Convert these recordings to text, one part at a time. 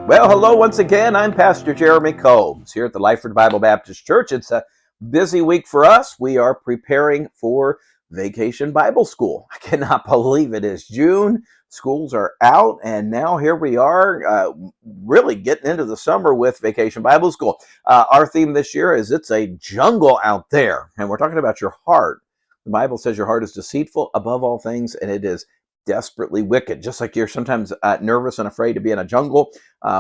Well, hello once again. I'm Pastor Jeremy Combs here at the Lifeford Bible Baptist Church. It's a busy week for us. We are preparing for Vacation Bible School. I cannot believe it is June. Schools are out, and now here we are really getting into the summer with Vacation Bible School. Our theme this year is It's a Jungle Out There, and we're talking about your heart. The Bible says your heart is deceitful above all things, and it is desperately wicked. Just like you're sometimes nervous and afraid to be in a jungle,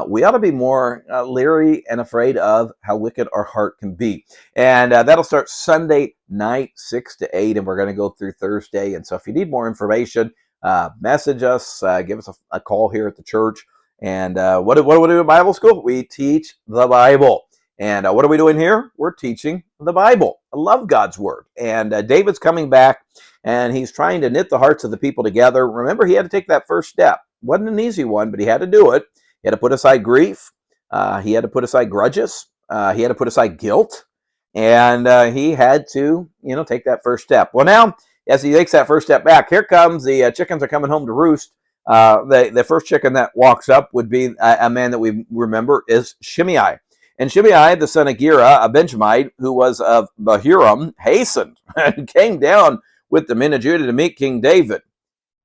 we ought to be more leery and afraid of how wicked our heart can be. And that'll start Sunday night, 6 to 8, and we're going to go through Thursday. And so if you need more information, message us, give us a call here at the church. And what do we do in Bible school? We teach the Bible. And what are we doing here? We're teaching the Bible. I love God's Word. And David's coming back, and he's trying to knit the hearts of the people together. Remember, he had to take that first step. Wasn't an easy one, but he had to do it. He had to put aside grief. He had to put aside grudges. He had to put aside guilt. And he had to, take that first step. Well, now, as he takes that first step back, here comes the chickens are coming home to roost. The first chicken that walks up would be a man that we remember is Shimei. And Shimei, the son of Gera, a Benjamite, who was of Bahurim, hastened and came down with the men of Judah to meet King David.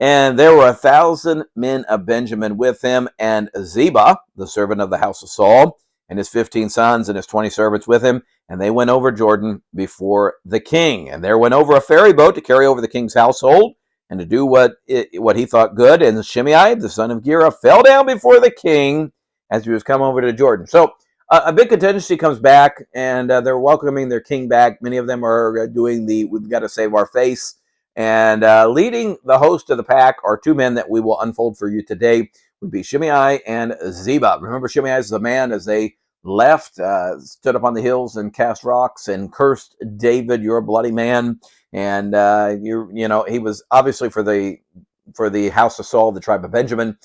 And there were 1,000 men of Benjamin with him, and Ziba, the servant of the house of Saul, and his 15 sons and his 20 servants with him. And they went over Jordan before the king. And there went over a ferry boat to carry over the king's household and to do what he thought good. And Shimei, the son of Gera, fell down before the king as he was come over to Jordan. So a big contingency comes back, and they're welcoming their king back. Many of them are doing we've got to save our face. And leading the host of the pack are two men that we will unfold for you today, would be Shimei and Ziba. Remember, Shimei is the man as they left, stood up on the hills and cast rocks and cursed David, "You're a bloody man." And he was obviously for the house of Saul, the tribe of Benjamin.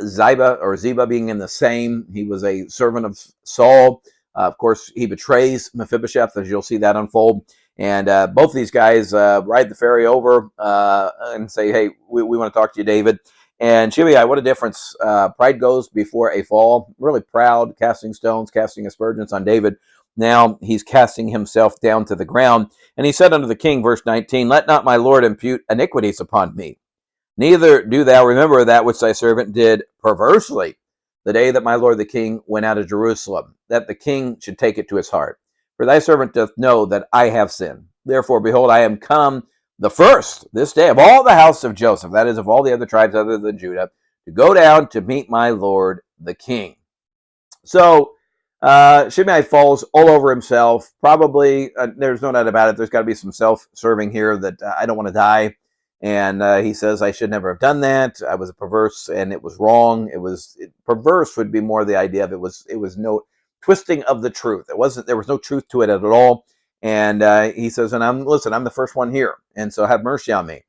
Ziba being in the same. He was a servant of Saul. Of course, he betrays Mephibosheth, as you'll see that unfold. And both of these guys ride the ferry over and say, "Hey, we want to talk to you, David." And Shimei, what a difference. Pride goes before a fall. Really proud, casting stones, casting aspersions on David. Now he's casting himself down to the ground. And he said unto the king, verse 19, "Let not my lord impute iniquities upon me. Neither do thou remember that which thy servant did perversely the day that my lord the king went out of Jerusalem, that the king should take it to his heart. For thy servant doth know that I have sinned. Therefore, behold, I am come the first this day of all the house of Joseph," that is, of all the other tribes other than Judah, "to go down to meet my lord the king." So Shimei falls all over himself. Probably, there's no doubt about it, there's got to be some self-serving here that I don't want to die. And he says, "I should never have done that. I was a perverse, and it was wrong." Perverse would be more the idea of it was no twisting of the truth. There was no truth to it at all. And he says, "And I'm the first one here, and so have mercy on me."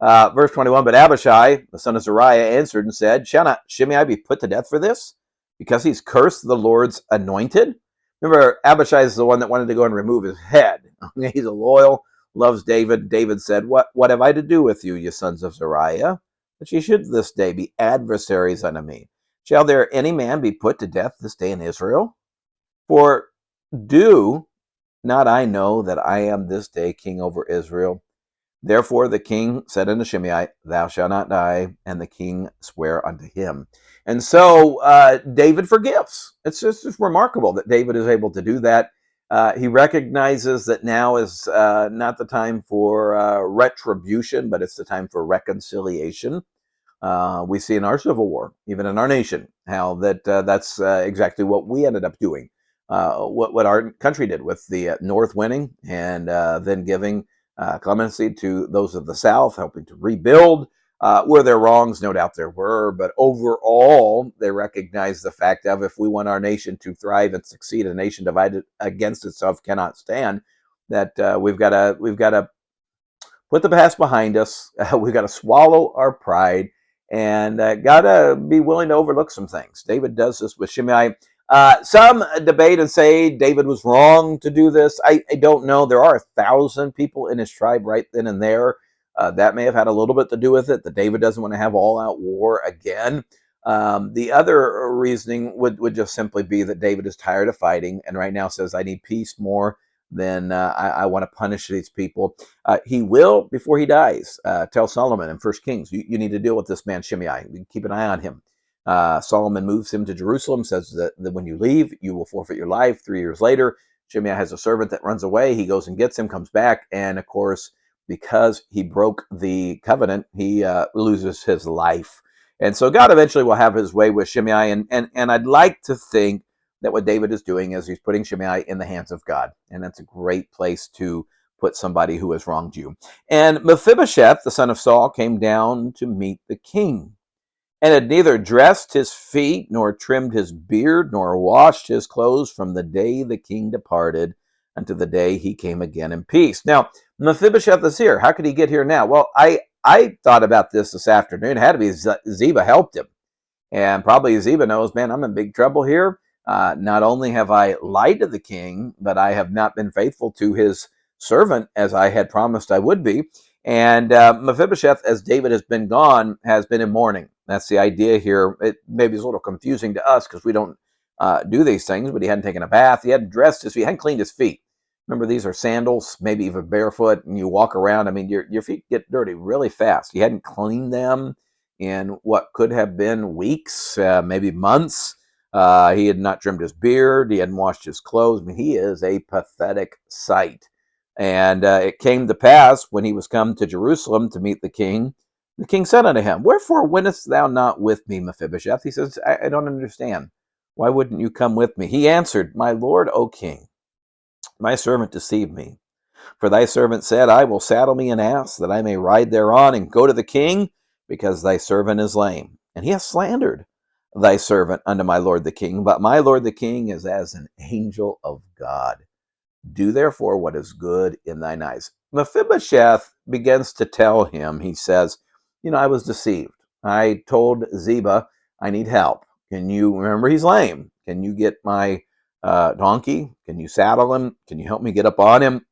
Verse 21, "But Abishai, the son of Zeruiah, answered and said, Shall not Shimei be put to death for this? Because he's cursed the Lord's anointed?" Remember, Abishai is the one that wanted to go and remove his head. He's a loyal, loves David. David said, What have I to do with you, ye sons of Zeruiah, that ye should this day be adversaries unto me? Shall there any man be put to death this day in Israel? For do not I know that I am this day king over Israel? Therefore the king said unto Shimei, Thou shalt not die. And the king sware unto him." And so David forgives. It's just remarkable that David is able to do that. He recognizes that now is not the time for retribution, but it's the time for reconciliation. We see in our Civil War, even in our nation, how that's exactly what we ended up doing. What our country did with the North winning and then giving clemency to those of the South, helping to rebuild. Were there wrongs? No doubt there were, but overall, they recognize the fact of, if we want our nation to thrive and succeed, a nation divided against itself cannot stand. That we've got to put the past behind us. We've got to swallow our pride, and got to be willing to overlook some things. David does this with Shimei. Some debate and say David was wrong to do this. I don't know. There are 1,000 people in his tribe right then and there. That may have had a little bit to do with it, that David doesn't want to have all-out war again. The other reasoning would just simply be that David is tired of fighting and right now says, I need peace more than I want to punish these people. He will, before he dies, tell Solomon in First Kings, you need to deal with this man Shimei. Keep an eye on him. Solomon moves him to Jerusalem, says that when you leave, you will forfeit your life. 3 years later, Shimei has a servant that runs away. He goes and gets him, comes back, and of course, because he broke the covenant, he loses his life. And so God eventually will have his way with Shimei. And I'd like to think that what David is doing is he's putting Shimei in the hands of God. And that's a great place to put somebody who has wronged you. And Mephibosheth, the son of Saul, came down to meet the king, and had neither dressed his feet, nor trimmed his beard, nor washed his clothes from the day the king departed unto the day he came again in peace. Now, Mephibosheth is here. How could he get here now? Well, I thought about this afternoon. It had to be Ziba helped him. And probably Ziba knows, man, I'm in big trouble here. Not only have I lied to the king, but I have not been faithful to his servant as I had promised I would be. And Mephibosheth, as David has been gone, has been in mourning. That's the idea here. It maybe is a little confusing to us because we don't do these things, but he hadn't taken a bath. He hadn't dressed his feet. He hadn't cleaned his feet. Remember, these are sandals, maybe even barefoot, and you walk around. I mean, your feet get dirty really fast. He hadn't cleaned them in what could have been weeks, maybe months. He had not trimmed his beard. He hadn't washed his clothes. I mean, he is a pathetic sight. And it came to pass when he was come to Jerusalem to meet the king said unto him, Wherefore wentest thou not with me, Mephibosheth? He says, I don't understand. Why wouldn't you come with me? He answered, My lord, O king, my servant deceived me. For thy servant said, I will saddle me an ass, that I may ride thereon and go to the king, because thy servant is lame. And he hath slandered thy servant unto my lord the king. But my lord the king is as an angel of God. Do therefore what is good in thine eyes. Mephibosheth begins to tell him, he says, I was deceived. I told Ziba, I need help. Can you, remember he's lame. Can you get my donkey? Can you saddle him? Can you help me get up on him?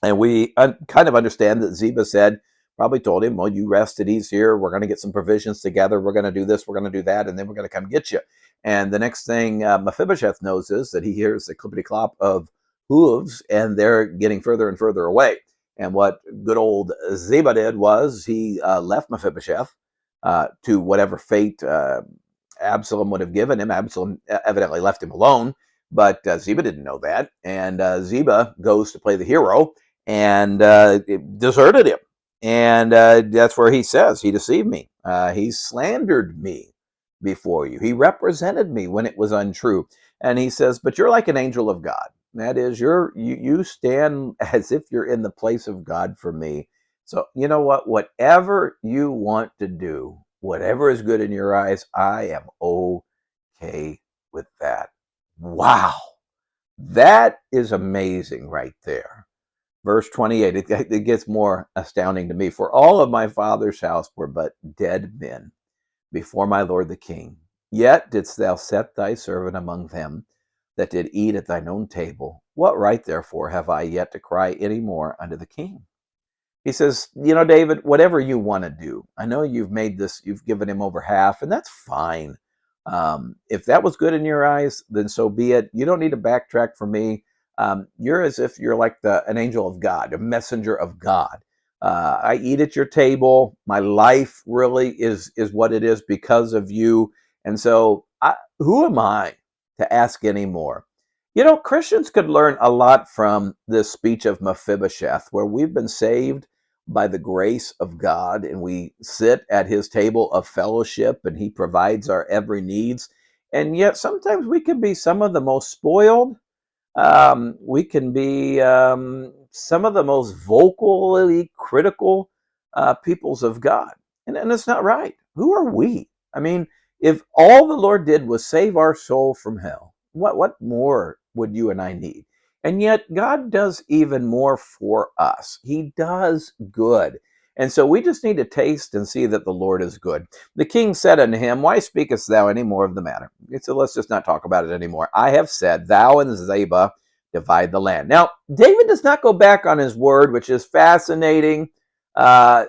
And we kind of understand that Ziba said, probably told him, well, you rest at ease here. We're going to get some provisions together. We're going to do this. We're going to do that. And then we're going to come get you. And the next thing Mephibosheth knows is that he hears the clippity-clop of hooves, and they're getting further and further away. And what good old Ziba did was he left Mephibosheth to whatever fate Absalom would have given him. Absalom evidently left him alone, but Ziba didn't know that. And Ziba goes to play the hero and deserted him. And that's where he says, he deceived me. He slandered me before you. He represented me when it was untrue. And he says, but you're like an angel of God. That is, you stand as if you're in the place of God for me. So you know what? Whatever you want to do, whatever is good in your eyes, I am okay with that. Wow. That is amazing right there. Verse 28, it gets more astounding to me. For all of my father's house were but dead men before my lord the king. Yet didst thou set thy servant among them that did eat at thine own table. What right, therefore, have I yet to cry any more unto the king? He says, David, whatever you want to do. I know you've made this, you've given him over half, and that's fine. If that was good in your eyes, then so be it. You don't need to backtrack for me. You're as if you're like an angel of God, a messenger of God. I eat at your table. My life really is what it is because of you. And so who am I to ask any more? Christians could learn a lot from this speech of Mephibosheth, where we've been saved by the grace of God, and we sit at his table of fellowship, and he provides our every needs. And yet sometimes we can be some of the most spoiled. We can be some of the most vocally critical peoples of God. And it's not right. Who are we? I mean, if all the Lord did was save our soul from hell, what more would you and I need? And yet God does even more for us. He does good. And so we just need to taste and see that the Lord is good. The king said unto him, Why speakest thou any more of the matter? So let's just not talk about it anymore. I have said, thou and Ziba divide the land. Now, David does not go back on his word, which is fascinating.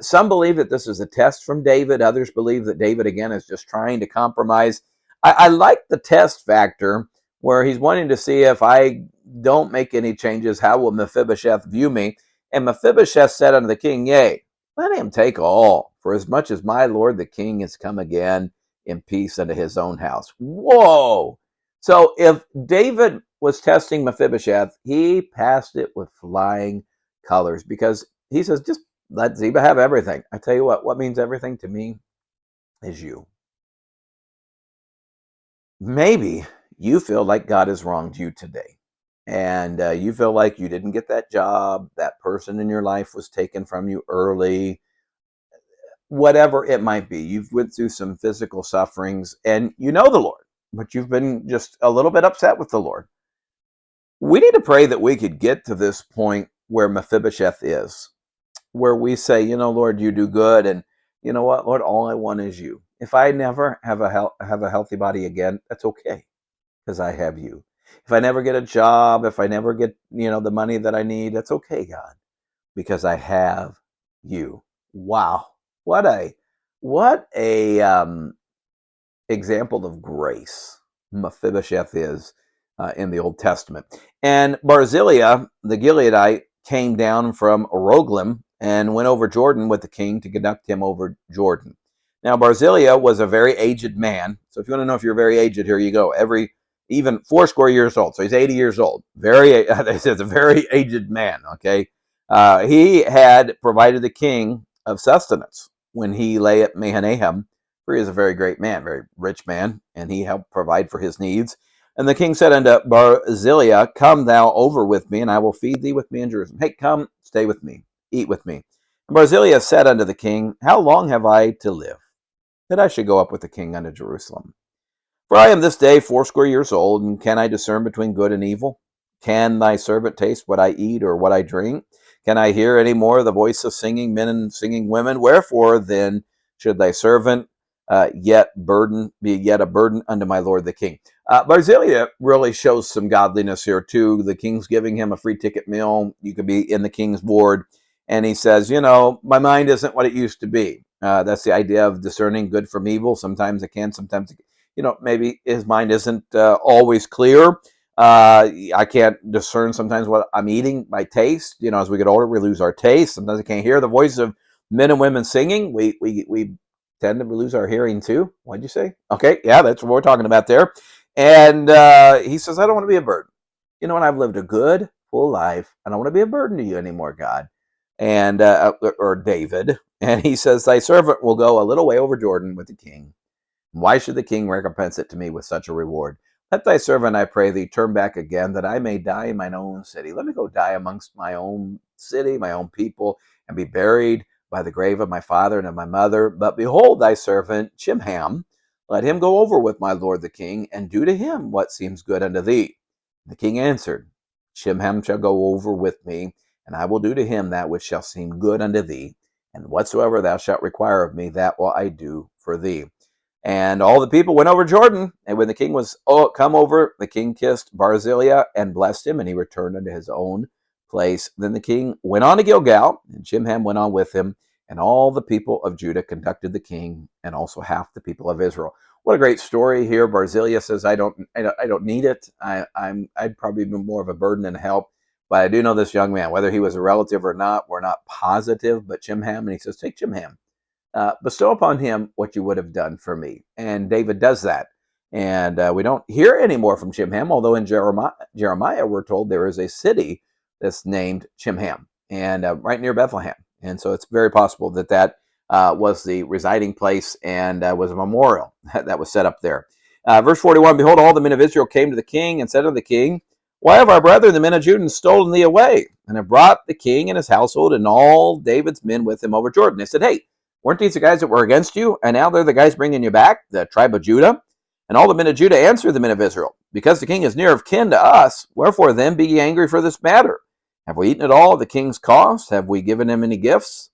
Some believe that this is a test from David. Others believe that David, again, is just trying to compromise. I like the test factor where he's wanting to see if I don't make any changes, how will Mephibosheth view me? And Mephibosheth said unto the king, Yea, let him take all, for as much as my lord the king is come again in peace unto his own house. Whoa! So if David was testing Mephibosheth, he passed it with flying colors because he says, just let Ziba have everything. I tell you what means everything to me is you. Maybe you feel like God has wronged you today. And you feel like you didn't get that job, that person in your life was taken from you early, whatever it might be. You've went through some physical sufferings and you know the Lord, but you've been just a little bit upset with the Lord. We need to pray that we could get to this point where Mephibosheth is, where we say, Lord, you do good. And you know what, Lord, all I want is you. If I never have a healthy body again, that's okay because I have you. If I never get a job, if I never get, the money that I need, that's okay, God, because I have you. Wow. What a example of grace Mephibosheth is in the Old Testament. And Barzillai, the Gileadite, came down from Oroglim and went over Jordan with the king to conduct him over Jordan. Now, Barzillai was a very aged man. So if you want to know if you're very aged, here you go. Even 80 years old. So he's 80 years old. It's a very aged man, okay? He had provided the king of sustenance when he lay at Mahanaim, for he is a very great man, very rich man, and he helped provide for his needs. And the king said unto Barzillai, Come thou over with me, and I will feed thee with me in Jerusalem. Hey, come, stay with me, eat with me. And Barzillai said unto the king, How long have I to live, that I should go up with the king unto Jerusalem? For I am this day 80 years old, and can I discern between good and evil? Can thy servant taste what I eat or what I drink? Can I hear any more the voice of singing men and singing women? Wherefore then should thy servant be yet a burden unto my lord the king? Barzillai really shows some godliness here too. The king's giving him a free ticket meal. You could be in the king's board. And he says, my mind isn't what it used to be. That's the idea of discerning good from evil. Sometimes it can, sometimes it can. Maybe his mind isn't always clear. I can't discern sometimes what I'm eating by taste. As we get older, we lose our taste. Sometimes I can't hear the voice of men and women singing. We tend to lose our hearing too. What'd you say? Okay, yeah, that's what we're talking about there. And he says, I don't want to be a burden. And I've lived a good, full life. I don't want to be a burden to you anymore, God. And or David. And he says, Thy servant will go a little way over Jordan with the king. Why should the king recompense it to me with such a reward? Let thy servant, I pray thee, turn back again, that I may die in mine own city. Let me go die amongst my own city, my own people, and be buried by the grave of my father and of my mother. But behold, thy servant Chimham, let him go over with my lord the king, and do to him what seems good unto thee. The king answered, Chimham shall go over with me, and I will do to him that which shall seem good unto thee, and whatsoever thou shalt require of me, that will I do for thee. And all the people went over Jordan, and when the king was come over, the king kissed Barzillai and blessed him, and he returned unto his own place. Then the king went on to Gilgal, and Chimham went on with him, and all the people of Judah conducted the king, and also half the people of Israel. What a great story here. Barzillai says, I don't need it. I'd probably be more of a burden and help. But I do know this young man, whether he was a relative or not, we're not positive, but Chimham, and he says, take Chimham. Bestow upon him what you would have done for me. And David does that. And we don't hear any more from Chimham, although in Jeremiah we're told there is a city that's named Chimham, and right near Bethlehem. And so it's very possible that was the residing place and was a memorial that was set up there. Verse 41, Behold, all the men of Israel came to the king and said to the king, Why have our brethren, the men of Judah, stolen thee away, and have brought the king and his household and all David's men with him over Jordan? They said, Hey, weren't these the guys that were against you? And now they're the guys bringing you back, the tribe of Judah? And all the men of Judah answered the men of Israel, Because the king is near of kin to us, wherefore then be ye angry for this matter? Have we eaten at all of the king's cost? Have we given him any gifts?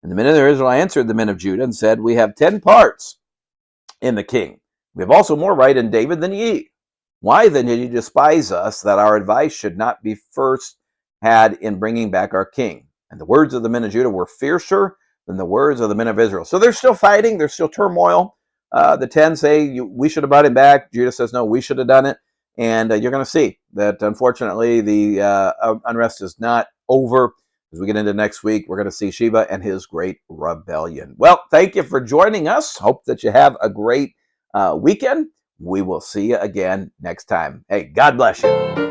And the men of Israel answered the men of Judah and said, We have 10 parts in the king. We have also more right in David than ye. Why then did ye despise us, that our advice should not be first had in bringing back our king? And the words of the men of Judah were fiercer than the words of the men of Israel. So they're still fighting. There's still turmoil. The 10 say, we should have brought him back. Judah says, no, we should have done it. And you're going to see that, unfortunately, the unrest is not over. As we get into next week, we're going to see Sheba and his great rebellion. Well, thank you for joining us. Hope that you have a great weekend. We will see you again next time. Hey, God bless you.